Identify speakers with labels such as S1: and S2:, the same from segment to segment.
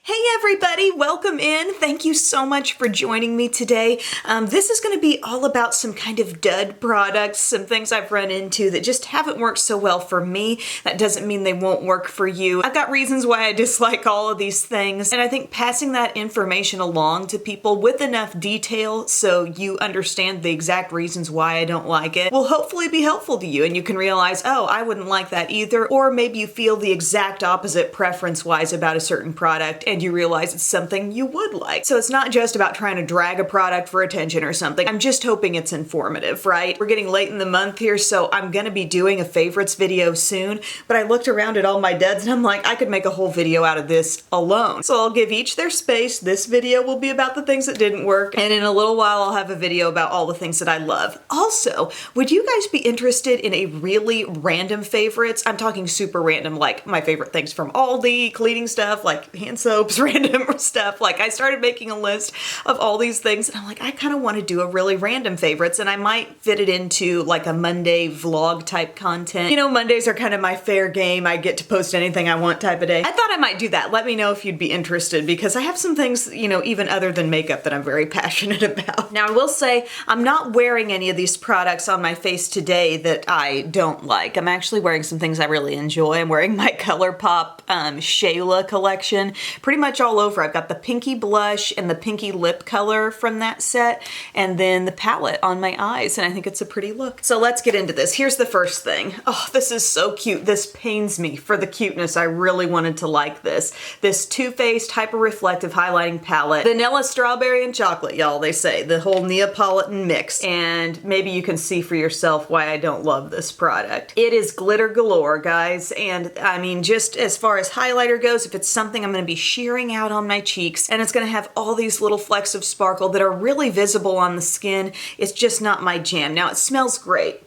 S1: Hey everybody, welcome in. Thank you so much for joining me today. This is going to be all about some kind of dud products, some things I've run into that just haven't worked so well for me. That doesn't mean they won't work for you. I've got reasons why I dislike all of these things, and I think passing that information along to people with enough detail so you understand the exact reasons why I don't like it will hopefully be helpful to you, and you can realize, oh, I wouldn't like that either, or maybe you feel the exact opposite preference-wise about a certain product, and you realize it's something you would like. So it's not just about trying to drag a product for attention or something. I'm just hoping it's informative, right? We're getting late in the month here, so I'm gonna be doing a favorites video soon, but I looked around at all my duds and I'm like, I could make a whole video out of this alone. So I'll give each their space. This video will be about the things that didn't work, and in a little while I'll have a video about all the things that I love. Also, would you guys be interested in a really random favorites? I'm talking super random, like my favorite things from Aldi, cleaning stuff, like hand soaps, random stuff. Like I started making a list of all these things and I'm like, I kind of want to do a really random favorites, and I might fit it into like a Monday vlog type content. You know, Mondays are kind of my fair game. I get to post anything I want type of day. I thought I might do that. Let me know if you'd be interested, because I have some things, you know, even other than makeup that I'm very passionate about. Now I will say I'm not wearing any of these products on my face today that I don't like. I'm actually wearing some things I really enjoy. I'm wearing my ColourPop Shayla collection pretty much all over. I've got the pinky blush and the pinky lip color from that set, and then the palette on my eyes, and I think it's a pretty look. So let's get into this. Here's the first thing. Oh, this is so cute. This pains me for the cuteness. I really wanted to like this. This Too Faced Hyper Reflective Highlighting Palette. Vanilla, strawberry, and chocolate, y'all, they say. The whole Neapolitan mix. And maybe you can see for yourself why I don't love this product. It is glitter galore, guys, and I mean, just as far as highlighter goes, if it's something I'm going to be shearing out on my cheeks, and it's going to have all these little flecks of sparkle that are really visible on the skin, it's just not my jam. Now, it smells great.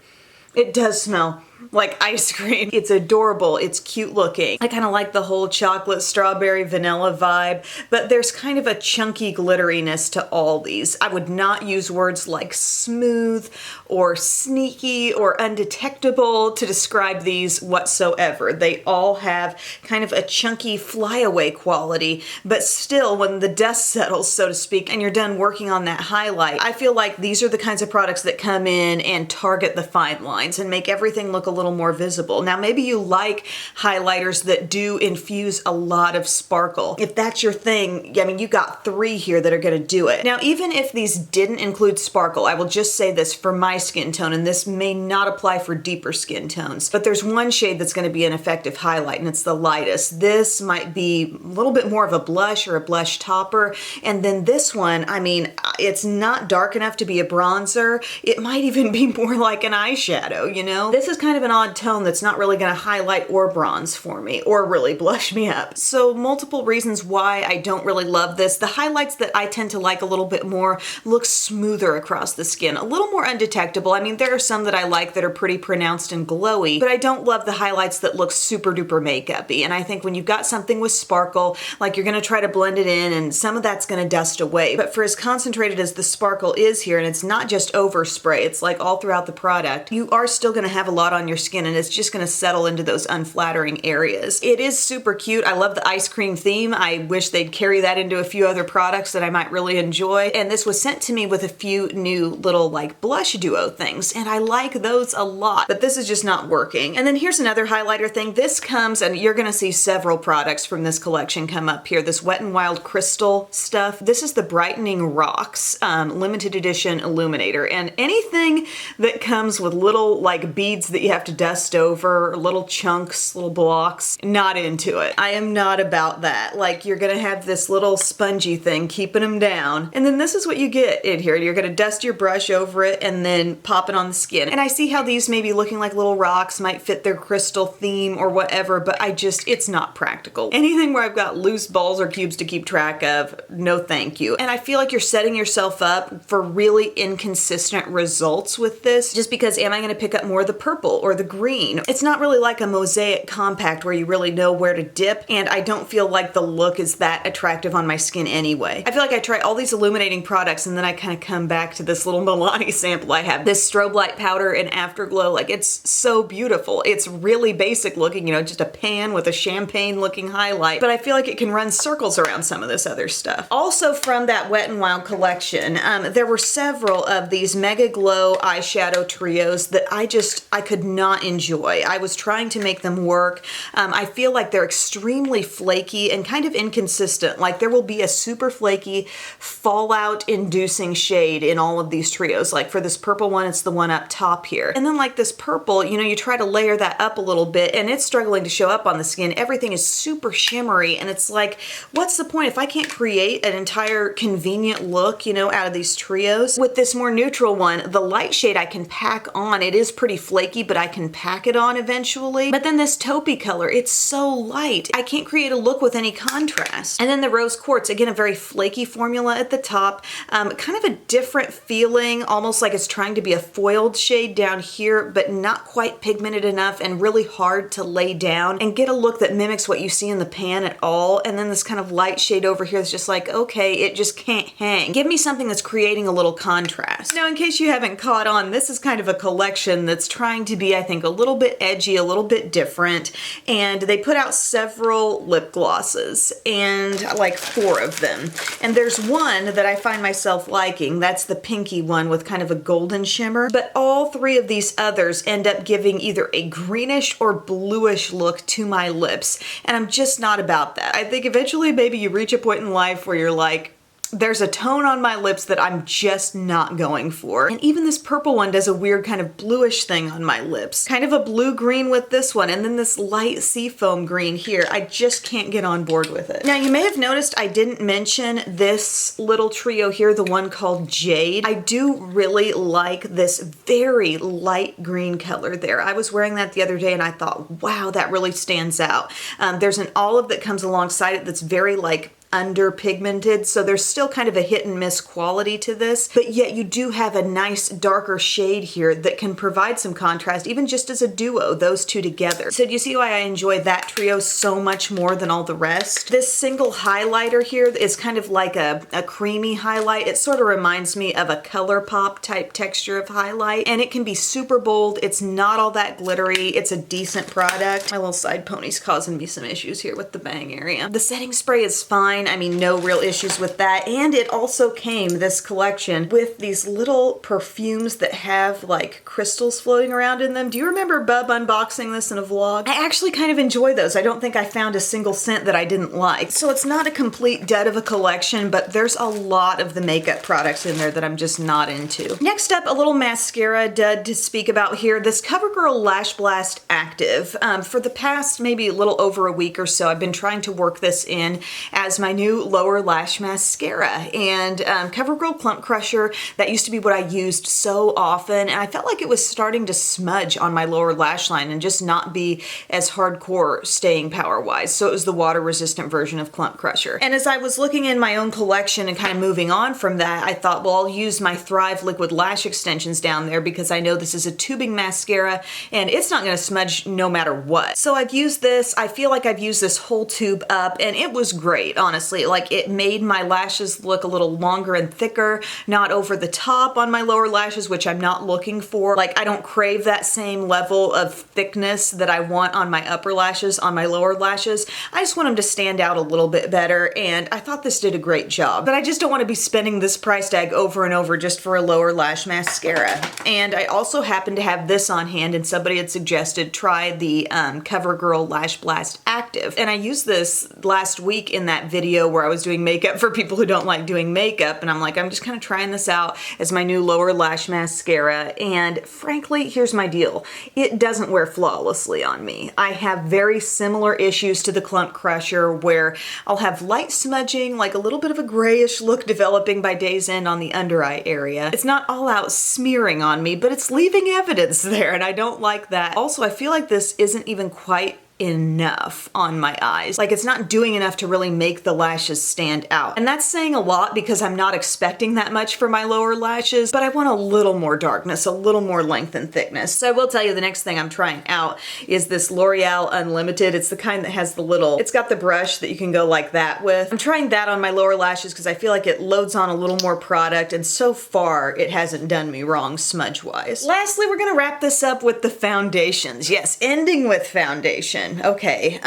S1: It does smell like ice cream. It's adorable. It's cute looking. I kind of like the whole chocolate, strawberry, vanilla vibe, but there's kind of a chunky glitteriness to all these. I would not use words like smooth or sneaky or undetectable to describe these whatsoever. They all have kind of a chunky flyaway quality, but still when the dust settles, so to speak, and you're done working on that highlight, I feel like these are the kinds of products that come in and target the fine lines and make everything look a little more visible. Now, maybe you like highlighters that do infuse a lot of sparkle. If that's your thing, I mean, you got 3 here that are going to do it. Now, even if these didn't include sparkle, I will just say this for my skin tone, and this may not apply for deeper skin tones, but there's one shade that's going to be an effective highlight, and it's the lightest. This might be a little bit more of a blush or a blush topper, and then this one, I mean, it's not dark enough to be a bronzer. It might even be more like an eyeshadow, you know? This is kind of an odd tone that's not really going to highlight or bronze for me or really blush me up. So multiple reasons why I don't really love this. The highlights that I tend to like a little bit more look smoother across the skin, a little more undetectable. I mean, there are some that I like that are pretty pronounced and glowy, but I don't love the highlights that look super duper makeup-y. And I think when you've got something with sparkle, like you're going to try to blend it in, and some of that's going to dust away. But for as concentrated as the sparkle is here, and it's not just overspray, it's like all throughout the product, you are still going to have a lot on your skin, and it's just going to settle into those unflattering areas. It is super cute. I love the ice cream theme. I wish they'd carry that into a few other products that I might really enjoy. And this was sent to me with a few new little like blush duo things, and I like those a lot, but this is just not working. And then here's another highlighter thing. This comes, and you're going to see several products from this collection come up here. This Wet n Wild crystal stuff. This is the Brightening Rocks limited edition illuminator, and anything that comes with little like beads that you have to dust over, little chunks, little blocks, not into it. I am not about that. Like, you're gonna have this little spongy thing keeping them down, and then this is what you get in here. You're gonna dust your brush over it and then pop it on the skin. And I see how these may be looking like little rocks, might fit their crystal theme or whatever, but it's not practical. Anything where I've got loose balls or cubes to keep track of, no thank you. And I feel like you're setting yourself up for really inconsistent results with this, just because am I gonna pick up more of the purple or the green. It's not really like a mosaic compact where you really know where to dip, and I don't feel like the look is that attractive on my skin anyway. I feel like I try all these illuminating products and then I kind of come back to this little Milani sample I have. This strobe light powder in Afterglow, like it's so beautiful. It's really basic looking, you know, just a pan with a champagne looking highlight, but I feel like it can run circles around some of this other stuff. Also from that Wet n Wild collection, there were several of these Mega Glow eyeshadow trios that I could not enjoy. I was trying to make them work. I feel like they're extremely flaky and kind of inconsistent. Like there will be a super flaky fallout inducing shade in all of these trios. Like for this purple one, it's the one up top here. And then like this purple, you know, you try to layer that up a little bit and it's struggling to show up on the skin. Everything is super shimmery and it's like, what's the point if I can't create an entire convenient look, you know, out of these trios? With this more neutral one, the light shade I can pack on. It is pretty flaky, but I can pack it on eventually. But then this taupey color, it's so light. I can't create a look with any contrast. And then the Rose Quartz, again, a very flaky formula at the top, kind of a different feeling, almost like it's trying to be a foiled shade down here, but not quite pigmented enough and really hard to lay down and get a look that mimics what you see in the pan at all. And then this kind of light shade over here is just like, okay, it just can't hang. Give me something that's creating a little contrast. Now, in case you haven't caught on, this is kind of a collection that's trying to be, I think, a little bit edgy, a little bit different, and they put out several lip glosses, and like 4 of them. And there's one that I find myself liking. That's the pinky one with kind of a golden shimmer, but all 3 of these others end up giving either a greenish or bluish look to my lips, and I'm just not about that. I think eventually maybe you reach a point in life where you're like, there's a tone on my lips that I'm just not going for. And even this purple one does a weird kind of bluish thing on my lips. Kind of a blue-green with this one, and then this light seafoam green here. I just can't get on board with it. Now, you may have noticed I didn't mention this little trio here, the one called Jade. I do really like this very light green color there. I was wearing that the other day and I thought, wow, that really stands out. There's an olive that comes alongside it that's very like under pigmented, so there's still kind of a hit and miss quality to this, but yet you do have a nice darker shade here that can provide some contrast, even just as a duo, those 2 together. So do you see why I enjoy that trio so much more than all the rest? This single highlighter here is kind of like a creamy highlight. It sort of reminds me of a ColourPop type texture of highlight, and it can be super bold. It's not all that glittery. It's a decent product. My little side pony's causing me some issues here with the bang area. The setting spray is fine. I mean, no real issues with that. And it also came, this collection, with these little perfumes that have like crystals floating around in them. Do you remember Bub unboxing this in a vlog? I actually kind of enjoy those. I don't think I found a single scent that I didn't like. So it's not a complete dud of a collection, but there's a lot of the makeup products in there that I'm just not into. Next up, a little mascara dud to speak about here. This Covergirl Lashblast Active. For the past maybe a little over a week or so, I've been trying to work this in as my new lower lash mascara, and Covergirl Clump Crusher, that used to be what I used so often, and I felt like it was starting to smudge on my lower lash line and just not be as hardcore staying power wise, so it was the water resistant version of Clump Crusher. And as I was looking in my own collection and kind of moving on from that, I thought, well, I'll use my Thrive liquid lash extensions down there because I know this is a tubing mascara and it's not going to smudge no matter what. So I've used this. I feel like I've used this whole tube up and it was great, honestly. Like it made my lashes look a little longer and thicker, not over the top on my lower lashes, which I'm not looking for. Like I don't crave that same level of thickness that I want on my upper lashes on my lower lashes. I just want them to stand out a little bit better, and I thought this did a great job. But I just don't want to be spending this price tag over and over just for a lower lash mascara. And I also happen to have this on hand, and somebody had suggested try the Covergirl Lashblast Active. And I used this last week in that video where I was doing makeup for people who don't like doing makeup, and I'm like, I'm just kind of trying this out as my new lower lash mascara, and frankly, here's my deal. It doesn't wear flawlessly on me. I have very similar issues to the Clump Crusher where I'll have light smudging, like a little bit of a grayish look developing by day's end on the under eye area. It's not all out smearing on me, but it's leaving evidence there, and I don't like that. Also, I feel like this isn't even quite enough on my eyes. Like, it's not doing enough to really make the lashes stand out. And that's saying a lot because I'm not expecting that much for my lower lashes, but I want a little more darkness, a little more length and thickness. So I will tell you the next thing I'm trying out is this L'Oreal Unlimited. It's the kind that has the little, it's got the brush that you can go like that with. I'm trying that on my lower lashes because I feel like it loads on a little more product, and so far it hasn't done me wrong smudge-wise. Lastly, we're gonna wrap this up with the foundations. Yes, ending with foundation. Okay,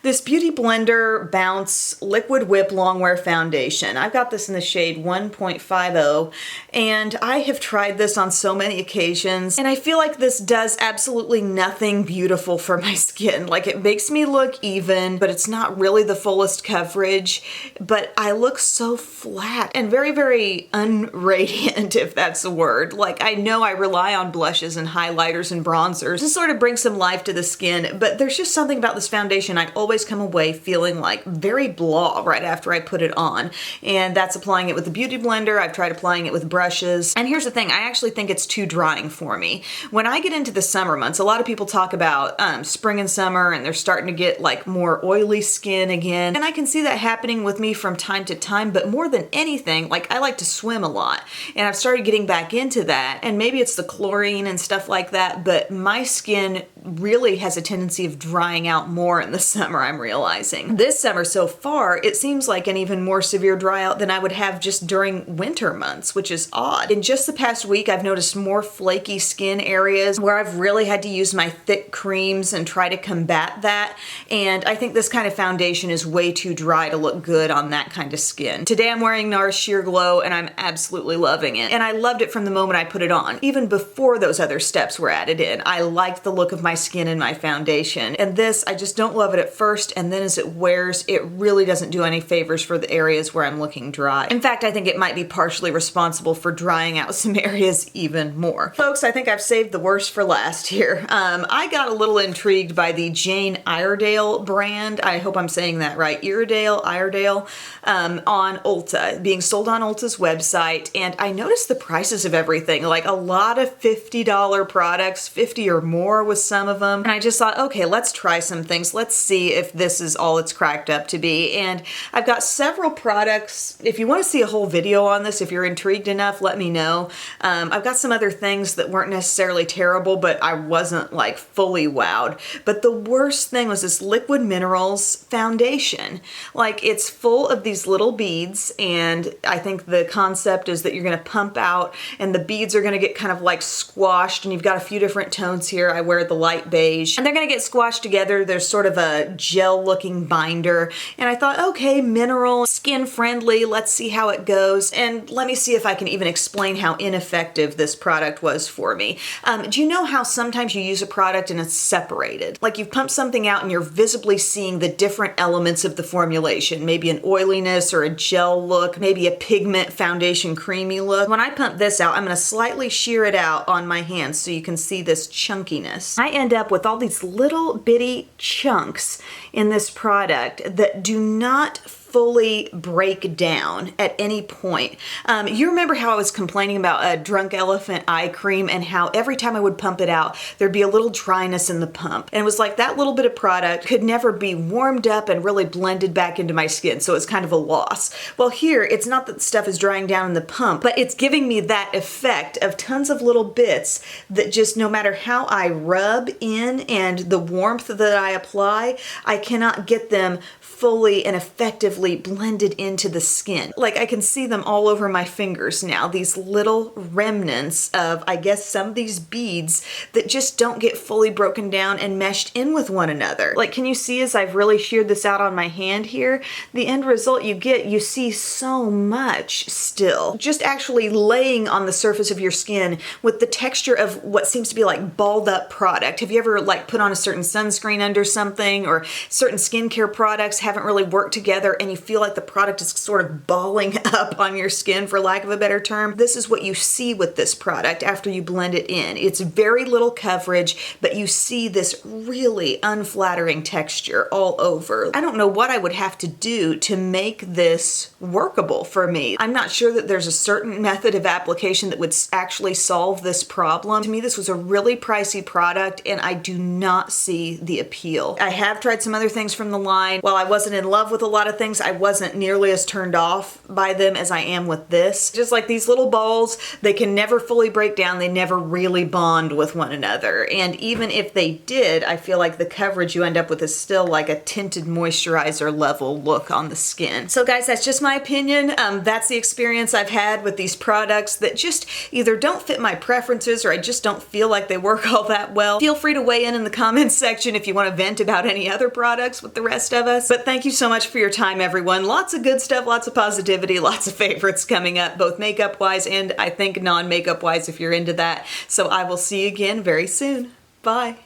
S1: this Beauty Blender Bounce Liquid Whip Longwear Foundation. I've got this in the shade 1.50, and I have tried this on so many occasions, and I feel like this does absolutely nothing beautiful for my skin. Like, it makes me look even, but it's not really the fullest coverage, but I look so flat and very, very unradiant, if that's a word. Like, I know I rely on blushes and highlighters and bronzers to sort of bring some life to the skin, but there's just something about this foundation I always come away feeling like very blah right after I put it on. And that's applying it with the Beauty Blender. I've tried applying it with brushes. And here's the thing, I actually think it's too drying for me. When I get into the summer months, a lot of people talk about spring and summer, and they're starting to get like more oily skin again. And I can see that happening with me from time to time, but more than anything, like, I like to swim a lot, and I've started getting back into that. And maybe it's the chlorine and stuff like that, but my skin really has a tendency of drying out more in the summer, I'm realizing. This summer so far, it seems like an even more severe dry out than I would have just during winter months, which is odd. In just the past week, I've noticed more flaky skin areas where I've really had to use my thick creams and try to combat that. And I think this kind of foundation is way too dry to look good on that kind of skin. Today I'm wearing NARS Sheer Glow, and I'm absolutely loving it. And I loved it from the moment I put it on. Even before those other steps were added in, I liked the look of my skin and my foundation. And this, I just don't love it at first, and then as it wears, it really doesn't do any favors for the areas where I'm looking dry. In fact, I think it might be partially responsible for drying out some areas even more. Folks, I think I've saved the worst for last here. I got a little intrigued by the Jane Iredale brand. I hope I'm saying that right. Iredale, on Ulta, being sold on Ulta's website, and I noticed the prices of everything, like a lot of $50 products, 50 or more with some of them. And I just thought, okay, let's try some things. Let's see if this is all it's cracked up to be. And I've got several products. If you want to see a whole video on this, if you're intrigued enough, let me know. I've got some other things that weren't necessarily terrible, but I wasn't like fully wowed. But the worst thing was this Liquid Minerals foundation. Like, it's full of these little beads, and I think the concept is that you're going to pump out and the beads are going to get kind of like squashed, and you've got a few different tones here. I wear the light beige, and they're going to get squashed together. There's sort of a gel looking binder, and I thought, okay, mineral, skin friendly, let's see how it goes, and let me see if I can even explain how ineffective this product was for me. Do you know how sometimes you use a product and it's separated? Like, you've pumped something out and you're visibly seeing the different elements of the formulation, maybe an oiliness or a gel look, maybe a pigment foundation creamy look. When I pump this out, I'm going to slightly shear it out on my hands so you can see this chunkiness. I end up with all these little bitty chunks in this product that do not fully break down at any point. You remember how I was complaining about a Drunk Elephant eye cream and how every time I would pump it out, there'd be a little dryness in the pump. And it was like that little bit of product could never be warmed up and really blended back into my skin, so it's kind of a loss. Well, here, it's not that the stuff is drying down in the pump, but it's giving me that effect of tons of little bits that just, no matter how I rub in and the warmth that I apply, I cannot get them fully and effectively blended into the skin. Like, I can see them all over my fingers now, these little remnants of, I guess, some of these beads that just don't get fully broken down and meshed in with one another. Like, can you see as I've really sheared this out on my hand here? The end result you see so much still. Just actually laying on the surface of your skin with the texture of what seems to be like balled up product. Have you ever like put on a certain sunscreen under something, or certain skincare products haven't really worked together, and and you feel like the product is sort of balling up on your skin, for lack of a better term, this is what you see with this product after you blend it in. It's very little coverage, but you see this really unflattering texture all over. I don't know what I would have to do to make this workable for me. I'm not sure that there's a certain method of application that would actually solve this problem. To me, this was a really pricey product, and I do not see the appeal. I have tried some other things from the line. While I wasn't in love with a lot of things, I wasn't nearly as turned off by them as I am with this. Just like these little balls, they can never fully break down. They never really bond with one another. And even if they did, I feel like the coverage you end up with is still like a tinted moisturizer level look on the skin. So guys, that's just my opinion. That's the experience I've had with these products that just either don't fit my preferences or I just don't feel like they work all that well. Feel free to weigh in the comments section if you want to vent about any other products with the rest of us. But thank you so much for your time, everyone. Lots of good stuff, lots of positivity, lots of favorites coming up, both makeup wise and I think non-makeup wise if you're into that. So I will see you again very soon. Bye.